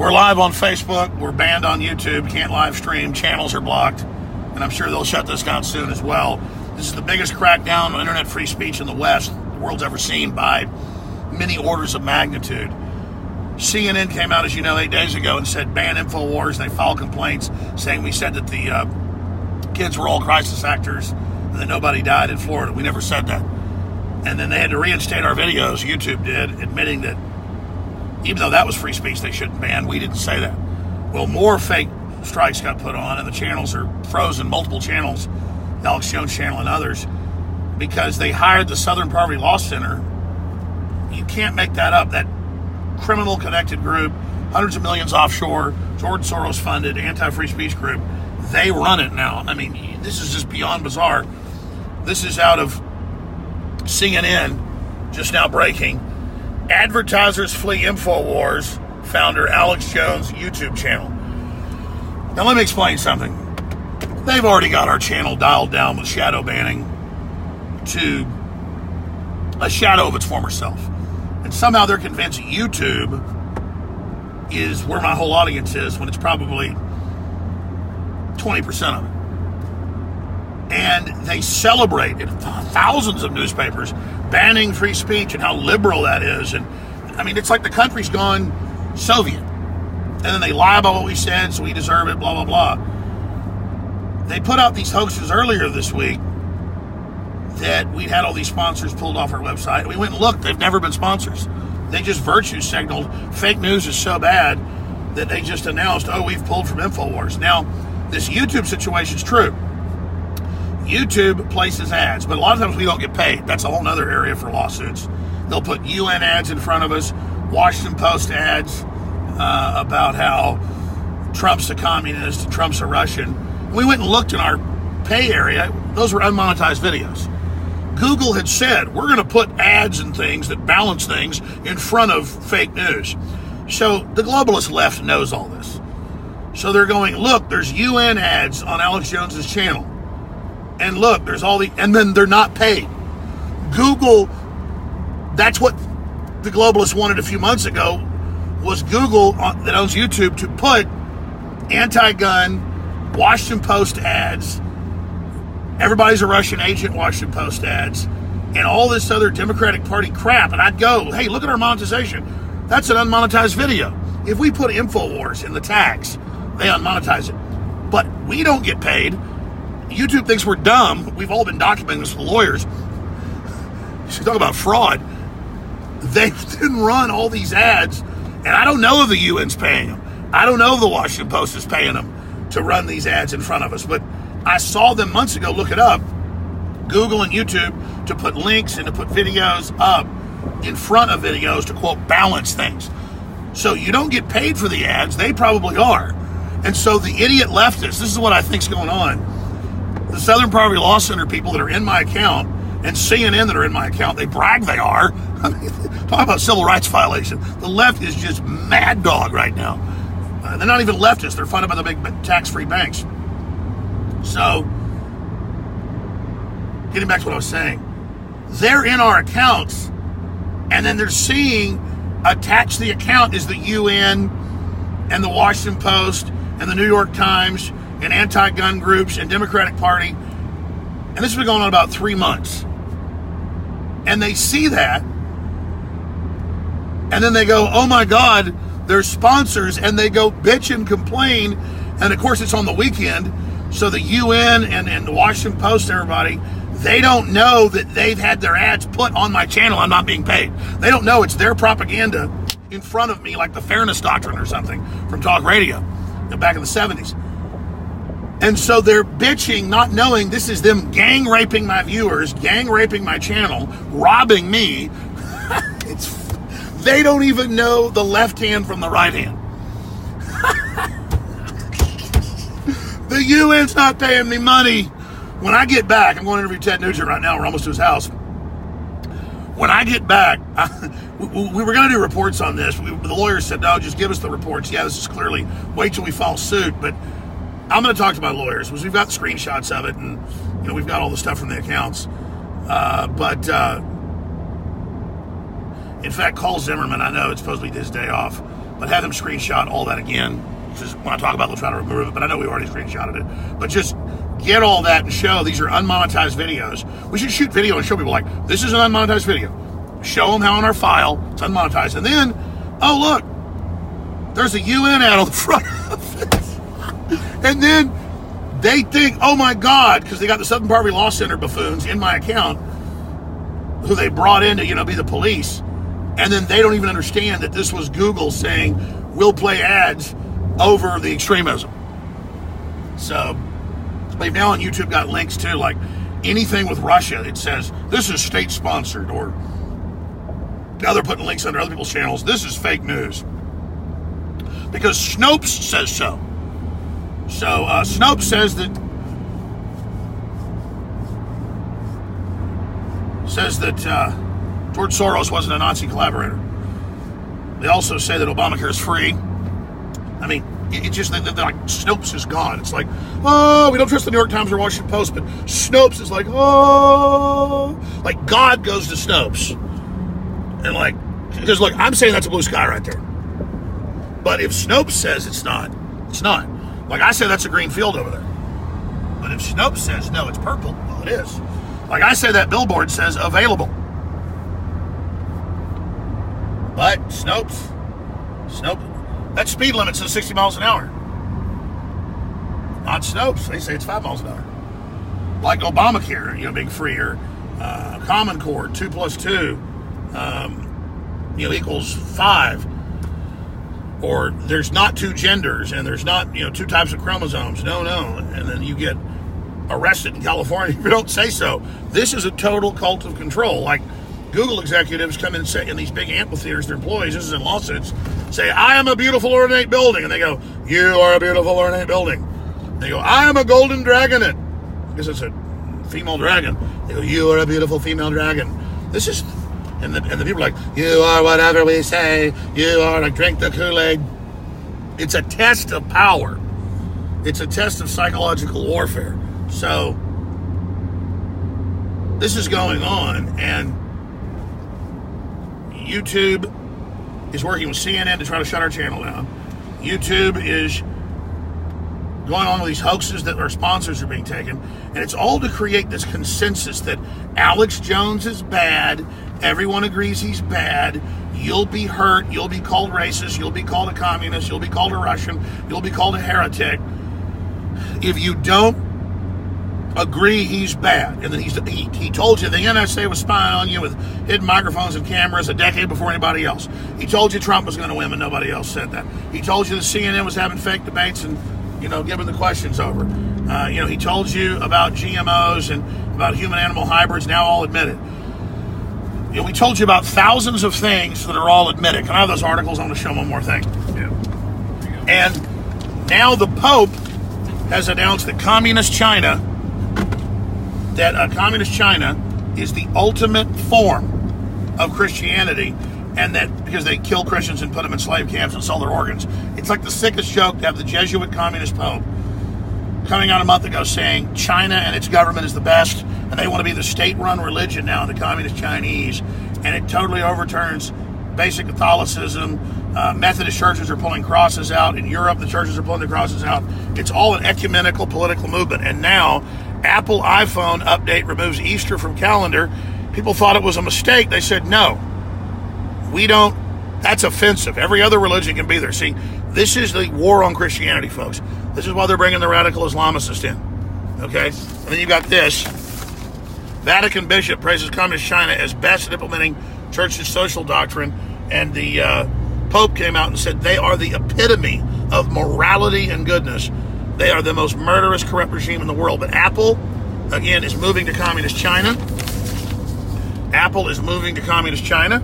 We're live on Facebook. We're banned on YouTube. Can't live stream. Channels are blocked. And I'm sure they'll shut this down soon as well. This is the biggest crackdown on internet free speech in the West the world's ever seen by many orders of magnitude. CNN came out, as you know, 8 days ago and said ban Infowars. They filed complaints saying we said that the kids were all crisis actors and that nobody died in Florida. We never said that. And then they had to reinstate our videos, YouTube did, admitting that even though that was free speech, they shouldn't ban. We didn't say that. Well, more fake strikes got put on, and the channels are frozen, multiple channels, the Alex Jones channel and others, because they hired the Southern Poverty Law Center. You can't make that up. That criminal connected group, hundreds of millions offshore, George Soros funded, anti-free speech group, they run it now. I mean, this is just beyond bizarre. This is out of CNN, just now breaking. Advertisers flee Infowars, founder Alex Jones' YouTube channel. Now let me explain something. They've already got our channel dialed down with shadow banning to a shadow of its former self. And somehow they're convinced YouTube is where my whole audience is when it's probably 20% of it. And they celebrate in thousands of newspapers banning free speech and how liberal that is. And I mean, it's like the country's gone Soviet. And then they lie about what we said, so we deserve it, blah, blah, blah. They put out these hoaxes earlier this week that we'd had all these sponsors pulled off our website. We went and looked. They've never been sponsors. They just virtue signaled. Fake news is so bad that they just announced, oh, we've pulled from Infowars. Now, this YouTube situation is true. YouTube places ads, but a lot of times we don't get paid. That's a whole other area for lawsuits. They'll put UN ads in front of us, Washington Post ads about how Trump's a communist, Trump's a Russian. We went and looked in our pay area. Those were unmonetized videos. Google had said, we're going to put ads and things that balance things in front of fake news. So the globalist left knows all this. So they're going, look, there's UN ads on Alex Jones's channel. And look, there's all the, and then they're not paid. Google, that's what the globalists wanted a few months ago, was Google that owns YouTube to put anti-gun Washington Post ads, everybody's a Russian agent Washington Post ads, and all this other Democratic Party crap. And I'd go, hey, look at our monetization. That's an unmonetized video. If we put Infowars in the tags, they unmonetize it. But we don't get paid. YouTube thinks we're dumb. We've all been documenting this with lawyers. You talk about fraud. They didn't run all these ads, and I don't know if the UN's paying them. I don't know if the Washington Post is paying them to run these ads in front of us, but I saw them months ago. Look it up. Google and YouTube to put links and to put videos up in front of videos to, quote, balance things. So you don't get paid for the ads. They probably are. And so the idiot leftists, this is what I think's going on. The Southern Poverty Law Center people that are in my account and CNN that are in my account, they brag they are. I mean, talk about civil rights violation. The left is just mad dog right now. They're not even leftists. They're funded by the big tax-free banks. So, getting back to what I was saying, they're in our accounts, and then they're seeing attached to the account is the UN and the Washington Post and the New York Times and anti-gun groups and Democratic Party. And this has been going on about 3 months. And they see that, and then they go, oh my God, they're sponsors, and they go bitch and complain. And of course it's on the weekend, so the UN and the Washington Post, everybody, they don't know that they've had their ads put on my channel. I'm not being paid. They don't know it's their propaganda in front of me, like the Fairness Doctrine or something from talk radio back in the 70s. And so they're bitching, not knowing this is them gang raping my viewers, gang raping my channel, robbing me. They don't even know the left hand from the right hand. The UN's not paying me money. When I get back, I'm going to interview Ted Nugent right now. We're almost to his house. When I get back, we were going to do reports on this. The lawyers said, no, just give us the reports. Yeah, this is clearly, wait till we file suit. But I'm going to talk to my lawyers because we've got screenshots of it, and we've got all the stuff from the accounts. In fact, call Zimmerman. I know it's supposed to be his day off. but have him screenshot all that again. Because when I talk about it, they'll try to remove it, but I know we already screenshotted it. But just get all that and show these are unmonetized videos. We should shoot video and show people like, this is an unmonetized video. Show them how on our file it's unmonetized. And then, oh look, there's a UN ad on the front of it. And then they think, oh my God, because they got the Southern Poverty Law Center buffoons in my account who they brought in to, be the police. And then they don't even understand that this was Google saying, we'll play ads over the extremism. So they've now on YouTube got links to like anything with Russia. It says this is state sponsored, or now they're putting links under other people's channels. This is fake news because Snopes says so. So Snopes says that George Soros wasn't a Nazi collaborator. They also say that Obamacare is free. I mean, it's just that like Snopes is gone. It's like, oh, we don't trust the New York Times or Washington Post, but Snopes is like, oh, like God goes to Snopes. And like, because look, I'm saying that's a blue sky right there. But if Snopes says it's not, it's not. Like I said, that's a green field over there. But if Snopes says, no, it's purple, well, it is. Like I say, that billboard says available. But Snopes, that speed limit says 60 miles an hour. Not Snopes. They say it's 5 miles an hour. Like Obamacare, being free, or Common Core, 2 plus 2, equals 5. Or there's not 2 genders, and there's not, 2 types of chromosomes. No. And then you get arrested in California if you don't say so. This is a total cult of control. Like Google executives come in and say in these big amphitheaters, their employees, this is in lawsuits, say, I am a beautiful ornate building. And they go, you are a beautiful ornate building. They go, I am a golden dragonet. Because it's a female dragon. They go, you are a beautiful female dragon. This is, and the people are like, you are whatever we say. You are like, drink the Kool-Aid. It's a test of power. It's a test of psychological warfare. So this is going on, and YouTube is working with CNN to try to shut our channel down. YouTube is going on with these hoaxes that our sponsors are being taken, and it's all to create this consensus that Alex Jones is bad, everyone agrees he's bad, you'll be hurt, you'll be called racist, you'll be called a communist, you'll be called a Russian, you'll be called a heretic if you don't agree he's bad. And then he told you the NSA was spying on you with hidden microphones and cameras a decade before anybody else. He told you Trump was going to win, but nobody else said that. He told you the CNN was having fake debates and giving the questions over. He told you about GMOs and about human-animal hybrids, now all admitted. We told you about thousands of things that are all admitted. Can I have those articles? I'm going to show one more thing. Yeah. And now the Pope has announced that communist China is the ultimate form of Christianity, and that because they kill Christians and put them in slave camps and sell their organs. It's like the sickest joke to have the Jesuit communist Pope coming out a month ago saying China and its government is the best, and they want to be the state-run religion now, the communist Chinese, and it totally overturns basic Catholicism. Methodist churches are pulling crosses out. In Europe, the churches are pulling the crosses out. It's all an ecumenical political movement, and now Apple iPhone update removes Easter from calendar. People thought it was a mistake. They said, no, we don't. That's offensive. Every other religion can be there. See, this is the war on Christianity, folks. This is why they're bringing the radical Islamists in. Okay? And then you got this. Vatican bishop praises communist China as best at implementing church's social doctrine. And the Pope came out and said they are the epitome of morality and goodness. They are the most murderous, corrupt regime in the world. But Apple, again, is moving to communist China. Apple is moving to communist China.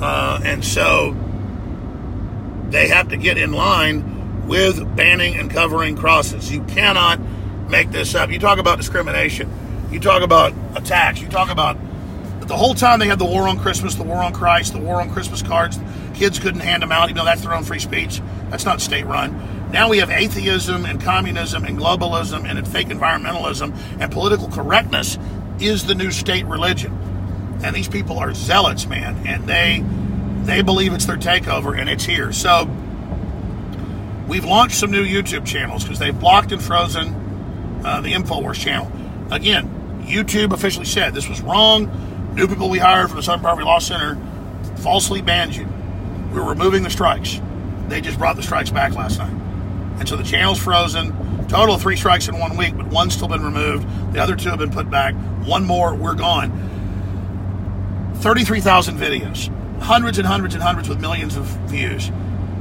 And so they have to get in line with banning and covering crosses. You cannot make this up. You talk about discrimination. You talk about attacks. You talk about the whole time they had the war on Christmas, the war on Christ, the war on Christmas cards. Kids couldn't hand them out, even though that's their own free speech. That's not state-run. Now we have atheism and communism and globalism and fake environmentalism, and political correctness is the new state religion. And these people are zealots, man, and they They believe it's their takeover, and it's here. So we've launched some new YouTube channels because they've blocked and frozen the Infowars channel. Again, YouTube officially said this was wrong. New people we hired from the Southern Poverty Law Center falsely banned you. We're removing the strikes. They just brought the strikes back last night. And so the channel's frozen. Total of 3 strikes in 1 week, but one's still been removed. The other 2 have been put back. One more, we're gone. 33,000 videos. Hundreds and hundreds and hundreds with millions of views.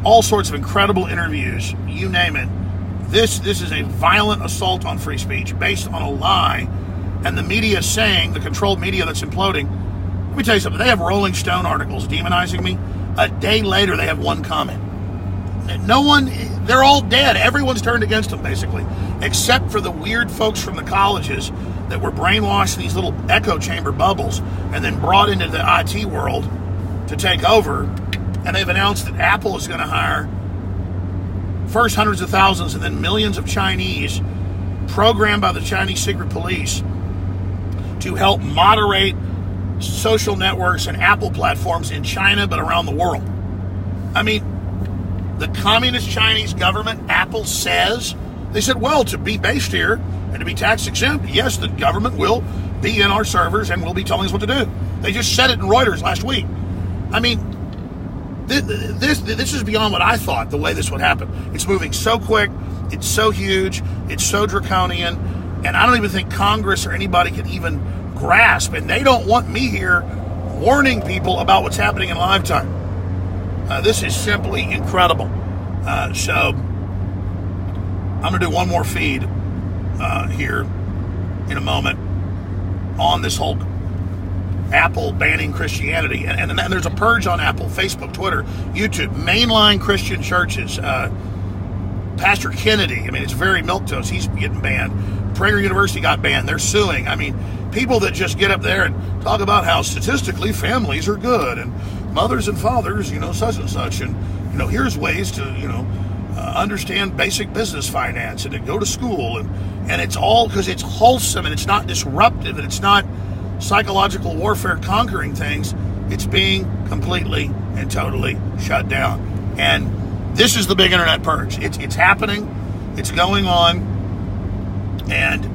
All sorts of incredible interviews. You name it. This is a violent assault on free speech based on a lie. And the media is saying, the controlled media that's imploding. Let me tell you something. They have Rolling Stone articles demonizing me. A day later, they have one comment. No one, they're all dead. Everyone's turned against them, basically, except for the weird folks from the colleges that were brainwashed in these little echo chamber bubbles and then brought into the IT world to take over. And they've announced that Apple is going to hire first hundreds of thousands and then millions of Chinese programmed by the Chinese secret police to help moderate social networks and Apple platforms in China, but around the world. I mean, the communist Chinese government, Apple says, they said, well, to be based here and to be tax exempt, yes, the government will be in our servers and will be telling us what to do. They just said it in Reuters last week. I mean, this is beyond what I thought, the way this would happen. It's moving so quick, it's so huge, it's so draconian, and I don't even think Congress or anybody can even grasp, and they don't want me here warning people about what's happening in live time. This is simply incredible. So I'm going to do one more feed here in a moment on this whole Apple banning Christianity. And there's a purge on Apple, Facebook, Twitter, YouTube, mainline Christian churches. Pastor Kennedy, I mean, it's very milquetoast. He's getting banned. Prager University got banned. They're suing. I mean, people that just get up there and talk about how statistically families are good and mothers and fathers, such and such. And, here's ways to, understand basic business finance and to go to school. And it's all because it's wholesome and it's not disruptive and it's not psychological warfare conquering things. It's being completely and totally shut down. And this is the big internet purge. It's happening. It's going on. And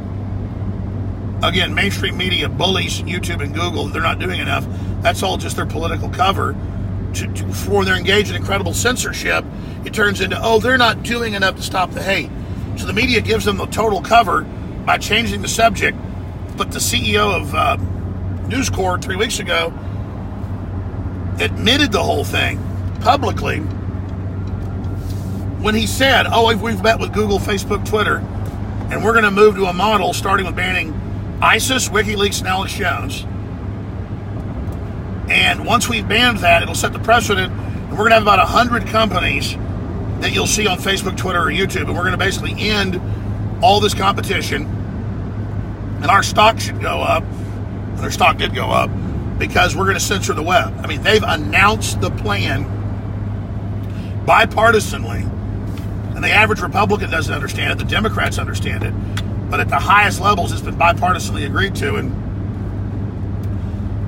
again, mainstream media bullies YouTube and Google. They're not doing enough. That's all just their political cover. For they're engaged in incredible censorship, it turns into, they're not doing enough to stop the hate. So the media gives them the total cover by changing the subject. But the CEO of News Corp 3 weeks ago admitted the whole thing publicly when he said, we've met with Google, Facebook, Twitter, and we're going to move to a model starting with banning ISIS, WikiLeaks, and Alex Jones. And once we've banned that, it'll set the precedent, and we're going to have about 100 companies that you'll see on Facebook, Twitter, or YouTube, and we're going to basically end all this competition, and our stock should go up, and their stock did go up, because we're going to censor the web. I mean, they've announced the plan bipartisanly, and the average Republican doesn't understand it, the Democrats understand it, but at the highest levels, it's been bipartisanly agreed to, and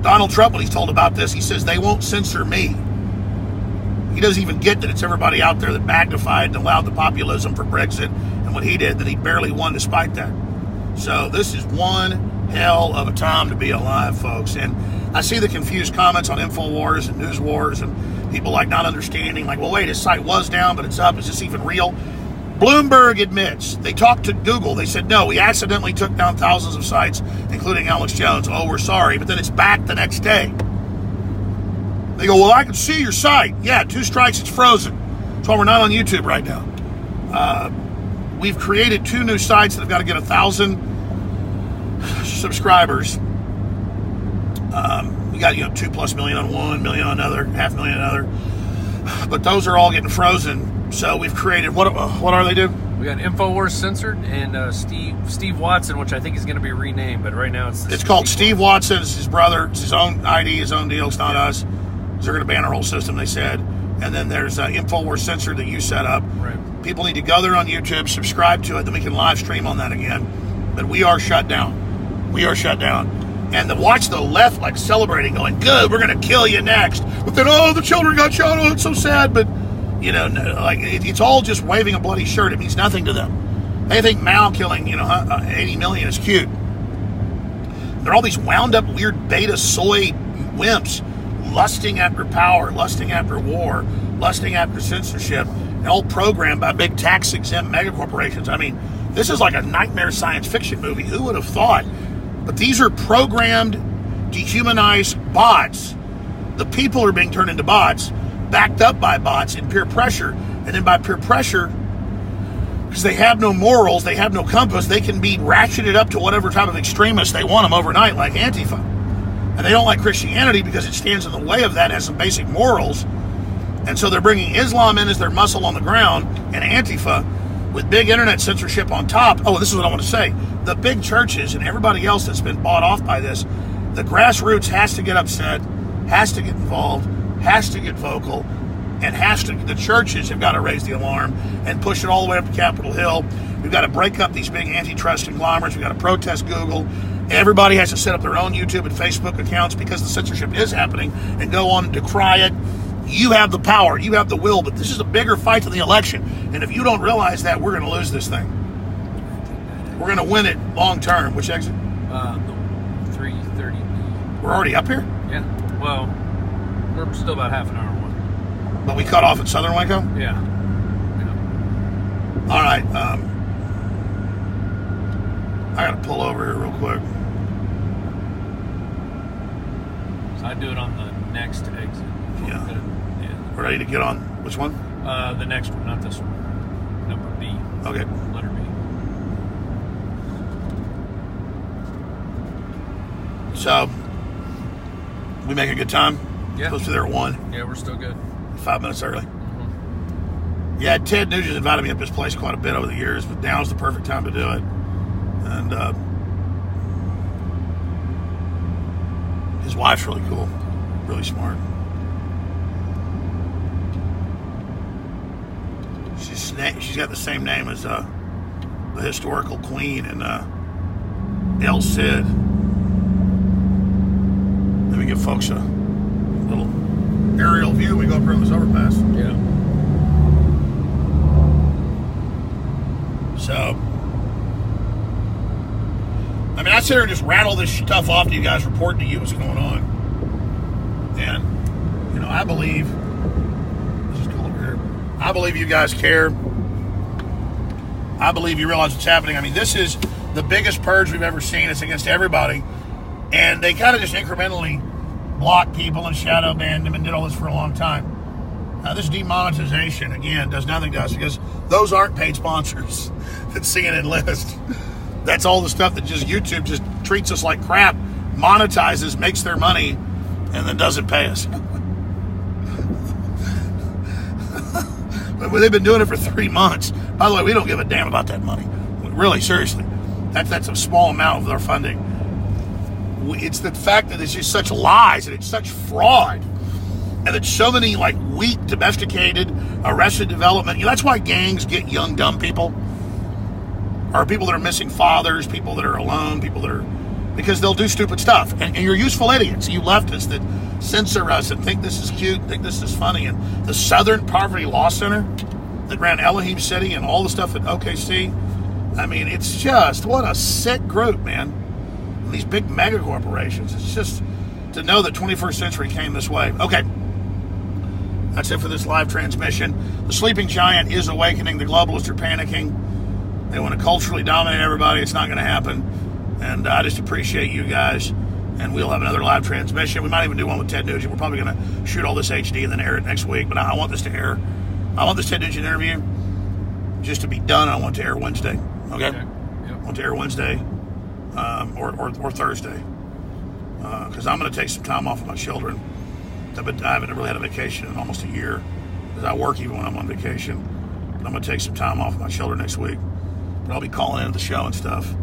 Donald Trump, when he's told about this, he says, they won't censor me. He doesn't even get that it's everybody out there that magnified and allowed the populism for Brexit and what he did, that he barely won despite that. So this is one hell of a time to be alive, folks. And I see the confused comments on Infowars and News Wars and people like not understanding, like, well, wait, his site was down, but it's up. Is this even real? Bloomberg admits. They talked to Google. They said, no, we accidentally took down thousands of sites, including Alex Jones. Oh, we're sorry. But then it's back the next day. They go, well, I can see your site. Yeah, 2 strikes, it's frozen. That's why we're not on YouTube right now. We've created 2 new sites that have got to get 1,000 subscribers. We got, 2+ million on one, million on another, 500,000 on another. But those are all getting frozen. So we've created, what are they do? We got Infowars censored and Steve Watson, which I think is going to be renamed, but right now it's called Steve Watson. It's his brother. It's his own ID, his own deal. It's not us. They're going to ban our whole system, they said. And then there's Infowars censored that you set up. Right. People need to go there on YouTube, subscribe to it, then we can live stream on that again. But we are shut down. We are shut down. And watch the left like celebrating, going, good, we're going to kill you next. But then, oh, the children got shot. Oh, it's so sad. But, like it's all just waving a bloody shirt. It means nothing to them. They think Mao killing, 80 million is cute. There are all these wound up weird beta soy wimps lusting after power, lusting after war, lusting after censorship, and all programmed by big tax-exempt megacorporations. I mean, this is like a nightmare science fiction movie. Who would have thought? But these are programmed, dehumanized bots. The people are being turned into bots, backed up by bots in peer pressure. And then by peer pressure, because they have no morals, they have no compass, they can be ratcheted up to whatever type of extremists they want them overnight, like Antifa. And they don't like Christianity because it stands in the way of that, has some basic morals. And so they're bringing Islam in as their muscle on the ground, and Antifa with big internet censorship on top. Oh, this is what I want to say. The big churches and everybody else that's been bought off by this, the grassroots has to get upset, has to get involved, has to get vocal, and the churches have got to raise the alarm and push it all the way up to Capitol Hill. We've got to break up these big antitrust conglomerates. We've got to protest Google. Everybody has to set up their own YouTube and Facebook accounts because the censorship is happening and go on and decry it. You have the power, you have the will, but this is a bigger fight than the election. And if you don't realize that, we're going to lose this thing. We're going to win it long term. Which exit? 3:30. We're already up here? Yeah. Well, we're still about half an hour away. But we cut off at Southern Waco? Yeah. All right. I got to pull over here real quick. So I do it on the next exit. Yeah. We're ready to get on. Which one? The next one, not this one. Number B. Okay. Letter B. So, we make a good time? Yeah. Supposed to be there at 1. Yeah, we're still good. 5 minutes early. Mm-hmm. Yeah, Ted Nugent's invited me up his place quite a bit over the years, but now's the perfect time to do it. And his wife's really cool. Really smart. She's got the same name as the historical queen in El Cid. Let me give folks a little aerial view when we go up here on this overpass. Yeah. So, I mean, I sit here and just rattle this stuff off to you guys, reporting to you what's going on. And, I believe, this is cool over here. I believe you guys care. I believe you realize what's happening. I mean, this is the biggest purge we've ever seen. It's against everybody. And they kind of just incrementally blocked people and shadow banned them and did all this for a long time. This demonetization, again, does nothing to us because those aren't paid sponsors that CNN lists. That's all the stuff that just YouTube just treats us like crap, monetizes, makes their money, and then doesn't pay us. But they've been doing it for 3 months. By the way, we don't give a damn about that money. Really, seriously. That's a small amount of their funding. It's the fact that it's just such lies and it's such fraud. And that so many weak, domesticated, arrested development. That's why gangs get young, dumb people. Or people that are missing fathers, people that are alone, people that are... Because they'll do stupid stuff. And you're useful idiots. You leftists that censor us and think this is cute, think this is funny. And the Southern Poverty Law Center that ran Elohim City and all the stuff at OKC. I mean, it's just, what a sick group, man. And these big mega corporations. It's just to know that 21st century came this way. Okay. That's it for this live transmission. The sleeping giant is awakening. The globalists are panicking. They want to culturally dominate everybody. It's not going to happen. And I just appreciate you guys. And we'll have another live transmission. We might even do one with Ted Nugent. We're probably going to shoot all this HD and then air it next week. But I want this to air. I want this Ted Nugent interview just to be done. I want to air Wednesday. Okay? Yep. I want to air Wednesday or Thursday. Because I'm going to take some time off of my children. I haven't really had a vacation in almost a year. Because I work even when I'm on vacation. But I'm going to take some time off of my children next week. But I'll be calling into the show and stuff.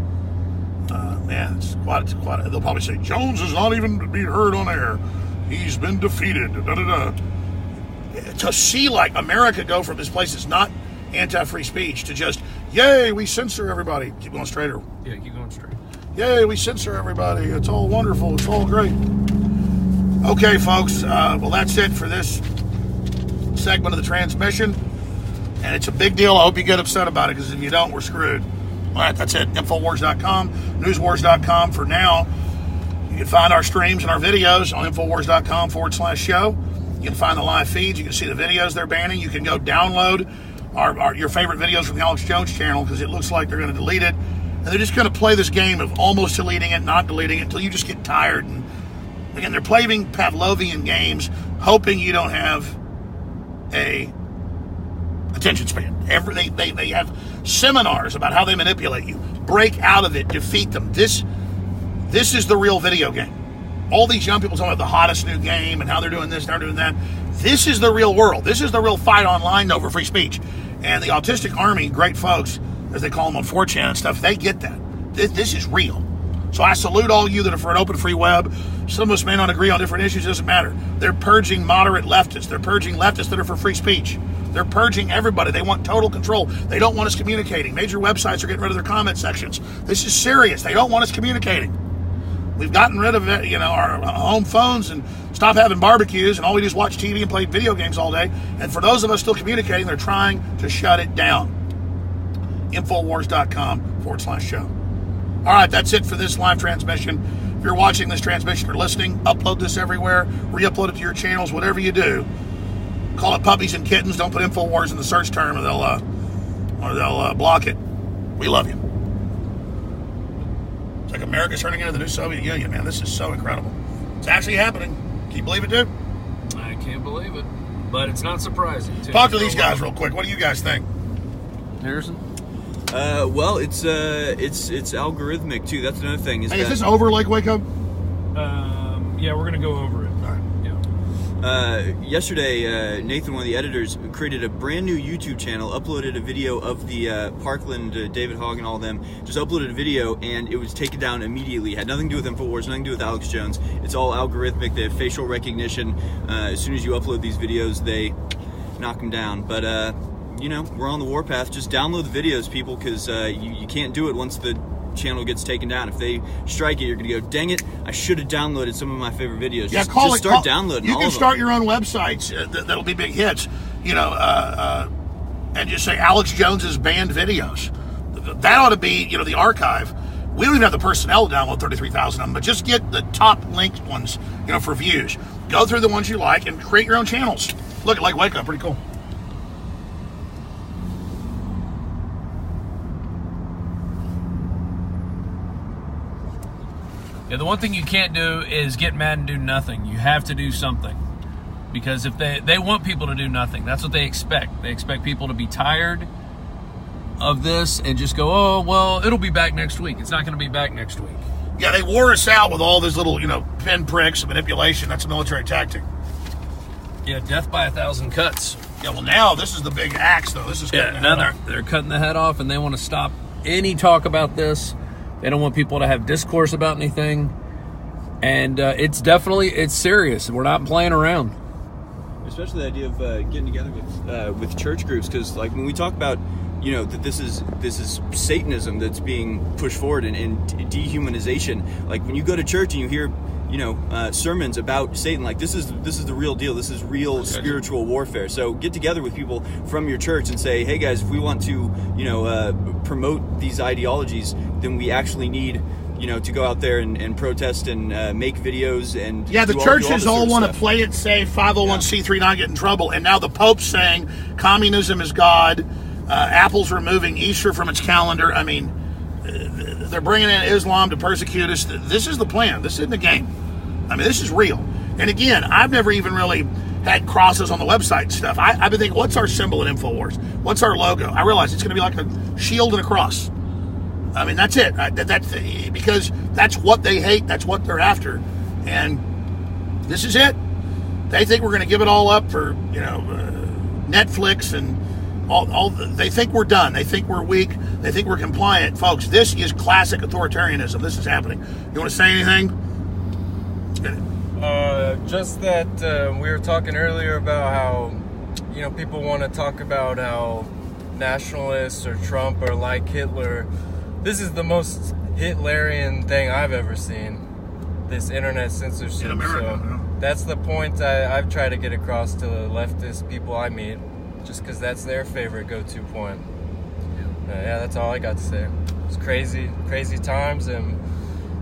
Man, it's quite. They'll probably say Jones is not even being heard on air. He's been defeated. To see America go from this place that's not anti-free speech to just, yay, we censor everybody. Keep going straight, or yeah, keep going straight. Yay, we censor everybody. It's all wonderful. It's all great. Okay, folks. Well, that's it for this segment of the transmission. And it's a big deal. I hope you get upset about it, because if you don't, we're screwed. All right, that's it. Infowars.com, newswars.com for now. You can find our streams and our videos on Infowars.com/show. You can find the live feeds. You can see the videos they're banning. You can go download your favorite videos from the Alex Jones channel, because it looks like they're going to delete it. And they're just going to play this game of almost deleting it, not deleting it, until you just get tired. And again, they're playing Pavlovian games, hoping you don't have a attention span. They have seminars about how they manipulate you. Break out of it. Defeat them. This is the real video game. All these young people talking about the hottest new game and how they're doing this and they're doing that. This is the real world. This is the real fight online over free speech. And the Autistic Army, great folks, as they call them on 4chan and stuff, they get that. This is real. So I salute all you that are for an open free web. Some of us may not agree on different issues. It doesn't matter. They're purging moderate leftists. They're purging leftists that are for free speech. They're purging everybody. They want total control. They don't want us communicating. Major websites are getting rid of their comment sections. This is serious. They don't want us communicating. We've gotten rid of our home phones and stopped having barbecues, and all we do is watch TV and play video games all day. And for those of us still communicating, they're trying to shut it down. Infowars.com/show. All right, that's it for this live transmission. If you're watching this transmission or listening, upload this everywhere, re-upload it to your channels, whatever you do. Call it Puppies and Kittens. Don't put Infowars in the search term, or they'll block it. We love you. It's like America's turning into the new Soviet Union, man. This is so incredible. It's actually happening. Can you believe it, dude? I can't believe it, but it's not surprising. Talk to these guys real quick. What do you guys think? Harrison? Well, it's algorithmic too. That's another thing. Is this over, Lake Waco? Yeah, we're gonna go over it. All right. Yesterday, Nathan, one of the editors, created a brand new YouTube channel, uploaded a video of the Parkland, David Hogg and all of them, just uploaded a video, and it was taken down immediately. It had nothing to do with Infowars, nothing to do with Alex Jones. It's all algorithmic. They have facial recognition. As soon as you upload these videos, they knock them down. But, we're on the warpath. Just download the videos, people, because you can't do it once the channel gets taken down. If they strike it, you're gonna go, dang it, I should have downloaded some of my favorite videos. Yeah, just start downloading. You can start your own websites that'll be big hits, and just say Alex Jones's banned videos. That ought to be, the archive. We don't even have the personnel to download 33,000 of them, but just get the top linked ones, for views. Go through the ones you like and create your own channels. Look, like Wake Up, pretty cool. Yeah, the one thing you can't do is get mad and do nothing. You have to do something. Because if they want people to do nothing, that's what they expect. They expect people to be tired of this and just go, oh, well, it'll be back next week. It's not going to be back next week. Yeah, they wore us out with all these little, pinpricks and manipulation. That's a military tactic. Yeah, death by 1,000 cuts. Yeah, well, now this is the big axe, though. This is now they're cutting the head off, and they want to stop any talk about this. They don't want people to have discourse about anything. And it's serious. We're not playing around. Especially the idea of getting together with church groups, because like when we talk about, that this is Satanism that's being pushed forward and dehumanization. Like when you go to church and you hear, sermons about Satan, like this is the real deal. This is real spiritual warfare. So get together with people from your church and say, hey guys, if we want to, promote these ideologies, then we actually need, to go out there and protest and make videos and the churches all want to play it safe, 501c3, not get in trouble. And now the Pope's saying communism is God. Apple's removing Easter from its calendar. I mean, they're bringing in Islam to persecute us. This is the plan. This isn't a game. I mean, this is real. And again, I've never even really had crosses on the website and stuff. I've been thinking, what's our symbol at Infowars? What's our logo? I realize it's going to be like a shield and a cross. I mean, that's it. That's because that's what they hate. That's what they're after. And this is it. They think we're going to give it all up for, Netflix and all. They think we're done. They think we're weak. They think we're compliant. Folks, this is classic authoritarianism. This is happening. You want to say anything? Just that we were talking earlier about how, people want to talk about how nationalists or Trump are like Hitler. This is the most Hitlerian thing I've ever seen, this internet censorship. In America, so that's the point I've tried to get across to the leftist people I meet, just because that's their favorite go-to point. Yeah, that's all I got to say. It's crazy times, and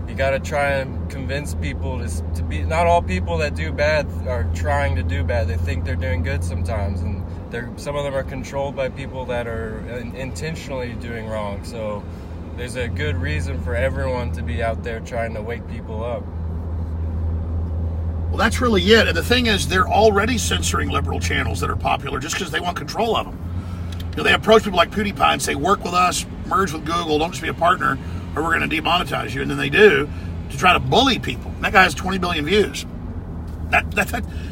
you got to try and convince people to be. Not all people that do bad are trying to do bad. They think they're doing good sometimes, and some of them are controlled by people that are intentionally doing wrong. So there's a good reason for everyone to be out there trying to wake people up. Well, that's really it. And the thing is, they're already censoring liberal channels that are popular just because they want control of them. You know, they approach people like PewDiePie and say, work with us, merge with Google, don't just be a partner, or we're going to demonetize you. And then they do to try to bully people. And that guy has 20 billion views.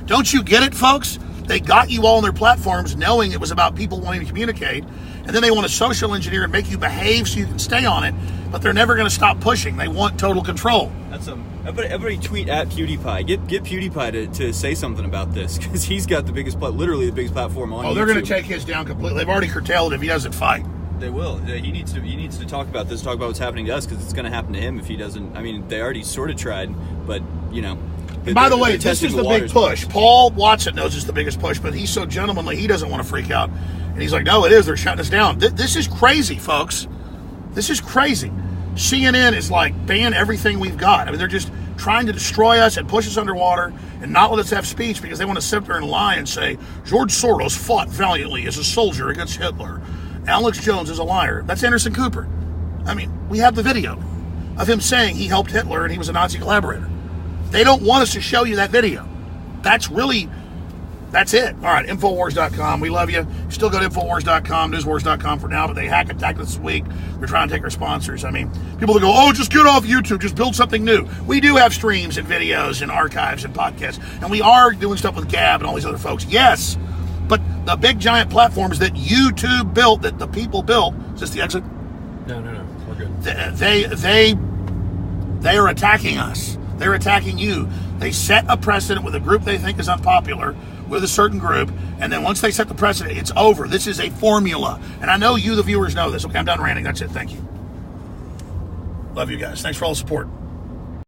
Don't you get it, folks? They got you all on their platforms knowing it was about people wanting to communicate. And then they want to social engineer and make you behave so you can stay on it. But they're never going to stop pushing. They want total control. That's everybody tweet at PewDiePie. Get PewDiePie to say something about this, because he's got literally the biggest platform on YouTube. Oh, they're going to take his down completely. They've already curtailed it if he doesn't fight. They will. He needs to talk about this, talk about what's happening to us, because it's going to happen to him if he doesn't. I mean, they already sort of tried, but, you know. And by the way, this is the big push. Paul Watson knows it's the biggest push, but he's so gentlemanly, he doesn't want to freak out. And he's like, no, it is. They're shutting us down. This is crazy, folks. This is crazy. CNN is like, ban everything we've got. I mean, they're just trying to destroy us and push us underwater and not let us have speech because they want to sit there and lie and say, George Soros fought valiantly as a soldier against Hitler. Alex Jones is a liar. That's Anderson Cooper. I mean, we have the video of him saying he helped Hitler and he was a Nazi collaborator. They don't want us to show you that video. That's it. All right, Infowars.com. We love you. Still go to Infowars.com, Newswars.com for now, but they hack attack this week. They're trying to take our sponsors. I mean, people that go, oh, just get off YouTube, just build something new. We do have streams and videos and archives and podcasts, and we are doing stuff with Gab and all these other folks. Yes, but the big giant platforms that YouTube built, that the people built, is this the exit? No, we're good. They are attacking us. They're attacking you. They set a precedent with a group they think is unpopular, with a certain group, and then once they set the precedent, it's over. This is a formula. And I know you, the viewers, know this. Okay, I'm done ranting. That's it. Thank you. Love you guys. Thanks for all the support.